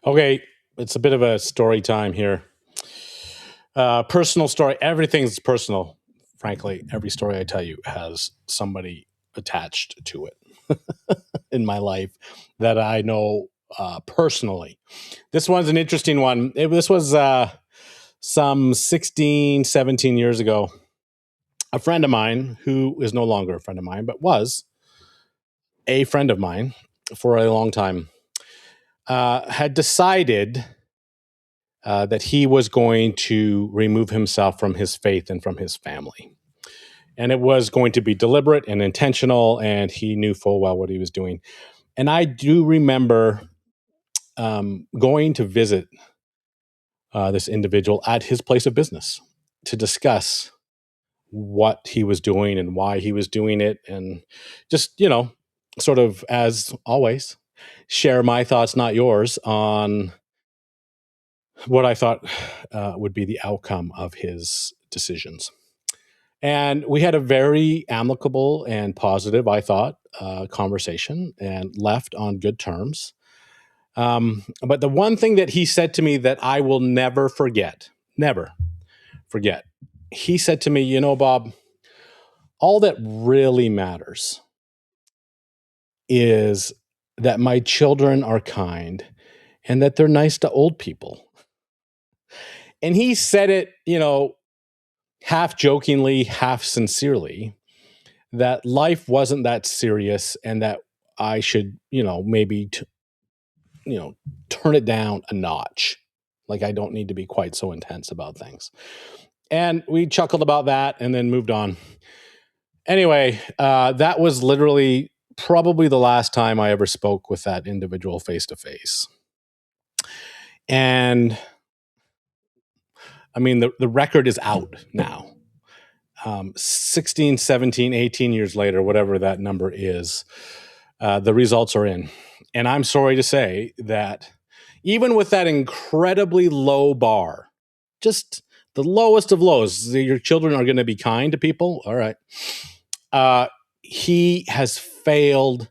Okay, it's a bit of a story time here. Personal story. Everything's personal. Frankly, every story I tell you has somebody attached to it in my life that I know personally. This one's an interesting one. This was some 16, 17 years ago. A friend of mine, who is no longer a friend of mine, but was a friend of mine for a long time, had decided that he was going to remove himself from his faith and from his family. And it was going to be deliberate and intentional, and he knew full well what he was doing. And I do remember going to visit this individual at his place of business to discuss what he was doing and why he was doing it. And just, sort of as always, share my thoughts, not yours, on what I thought would be the outcome of his decisions. And we had a very amicable and positive, I thought, conversation and left on good terms. But the one thing that he said to me that I will never forget, he said to me, Bob, all that really matters is that my children are kind and that they're nice to old people. And he said it, half jokingly, half sincerely, that life wasn't that serious and that I should, maybe, turn it down a notch. Like I don't need to be quite so intense about things. And we chuckled about that and then moved on. Anyway, that was literally probably the last time I ever spoke with that individual face to face. And I mean, the record is out now. 16, 17, 18 years later, whatever that number is, the results are in. And I'm sorry to say that even with that incredibly low bar, just the lowest of lows, your children are going to be kind to people. All right. He has failed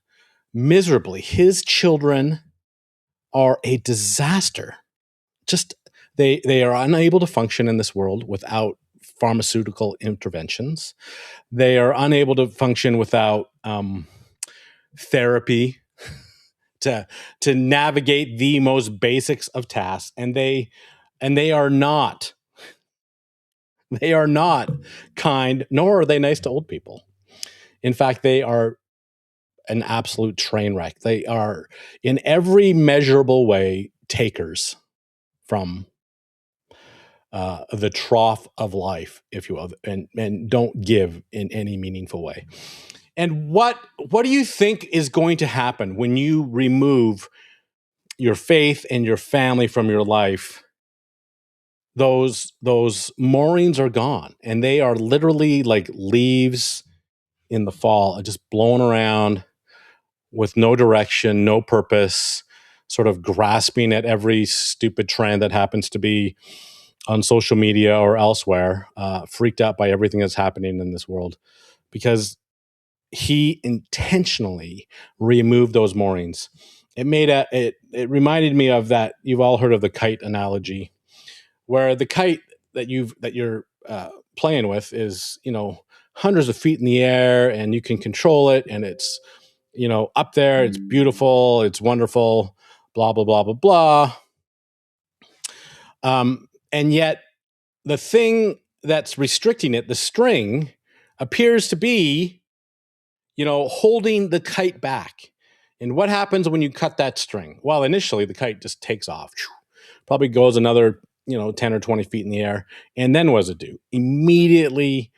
miserably. His children are a disaster. Just they are unable to function in this world without pharmaceutical interventions. They are unable to function without therapy to navigate the most basics of tasks, and they are not kind, nor are they nice to old people. In fact, they are an absolute train wreck. They are in every measurable way takers from the trough of life, if you will, and don't give in any meaningful way. And what do you think is going to happen when you remove your faith and your family from your life? Those moorings are gone, and they are literally like leaves in the fall, just blowing around with no direction, no purpose, sort of grasping at every stupid trend that happens to be on social media or elsewhere, freaked out by everything that's happening in this world, because he intentionally removed those moorings. It reminded me of that. You've all heard of the kite analogy, where the kite that you're playing with is, hundreds of feet in the air, and you can control it, and it's, up there, it's beautiful, it's wonderful, blah blah blah blah blah. And yet the thing that's restricting it, the string, appears to be, holding the kite back. And what happens when you cut that string? Well, initially the kite just takes off, probably goes another, 10 or 20 feet in the air. And then what does it do? Immediately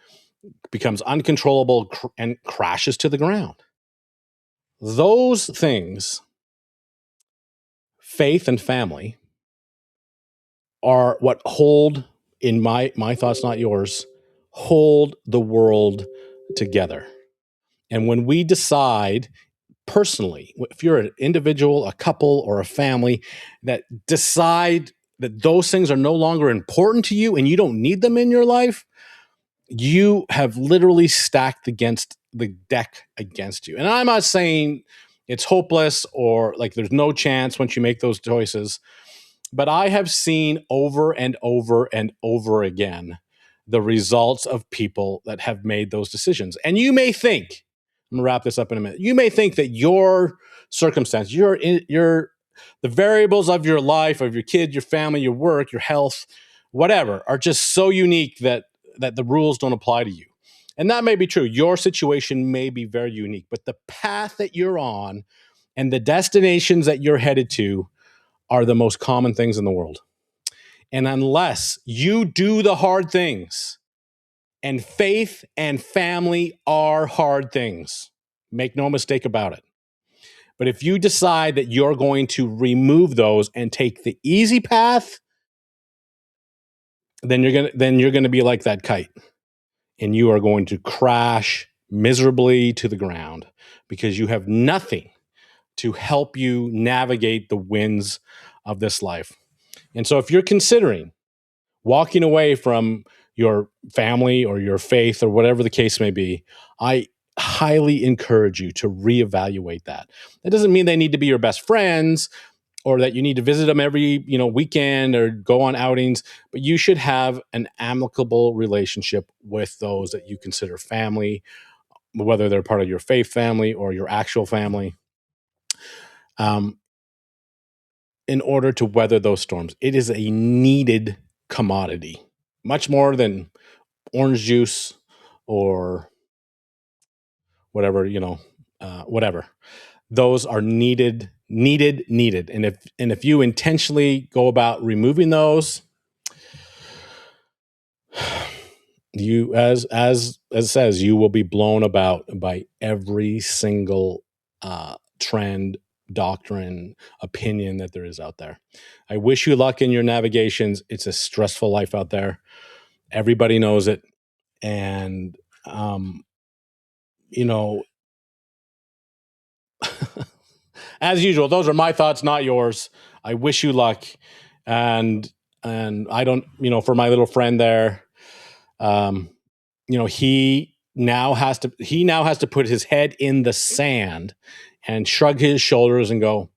becomes uncontrollable and crashes to the ground. Those things, faith and family, are what hold, in my thoughts, not yours, hold the world together. And when we decide personally, if you're an individual, a couple, or a family that decide that those things are no longer important to you and you don't need them in your life, you have literally stacked against the deck against you. And I'm not saying it's hopeless or like there's no chance once you make those choices. But I have seen over and over and over again the results of people that have made those decisions. And you may think, I'm gonna wrap this up in a minute. You may think that your circumstance, the variables of your life, of your kid, your family, your work, your health, whatever, are just so unique that the rules don't apply to you. And that may be true. Your situation may be very unique, but the path that you're on and the destinations that you're headed to are the most common things in the world. And unless you do the hard things, and faith and family are hard things, make no mistake about it. But if you decide that you're going to remove those and take the easy path, then you're gonna be like that kite, and you are going to crash miserably to the ground because you have nothing to help you navigate the winds of this life. And so if you're considering walking away from your family or your faith or whatever the case may be, I highly encourage you to reevaluate that. That doesn't mean they need to be your best friends or that you need to visit them every, weekend or go on outings, but you should have an amicable relationship with those that you consider family, whether they're part of your faith family or your actual family. Um, in order to weather those storms, it is a needed commodity, much more than orange juice or whatever, whatever. Those are needed. And if you intentionally go about removing those, you as it says, you will be blown about by every single trend, doctrine, opinion that there is out there. I wish you luck in your navigations. It's a stressful life out there. Everybody knows it. And you know, as usual, those are my thoughts, not yours. I wish you luck. And I don't, for my little friend there, um, he now has to put his head in the sand and shrug his shoulders and go,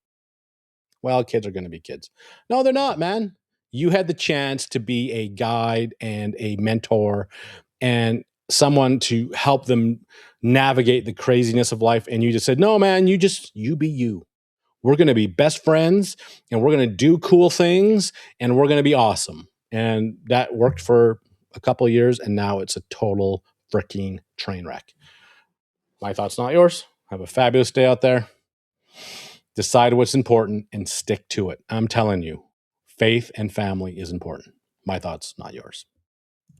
well, kids are going to be kids. No, they're not, man. You had the chance to be a guide and a mentor and someone to help them navigate the craziness of life. And you just said, no, man, you be you. We're going to be best friends and we're going to do cool things and we're going to be awesome. And that worked for a couple of years. And now it's a total freaking train wreck. My thoughts, not yours. Have a fabulous day out there. Decide what's important and stick to it. I'm telling you, faith and family is important. My thoughts, not yours.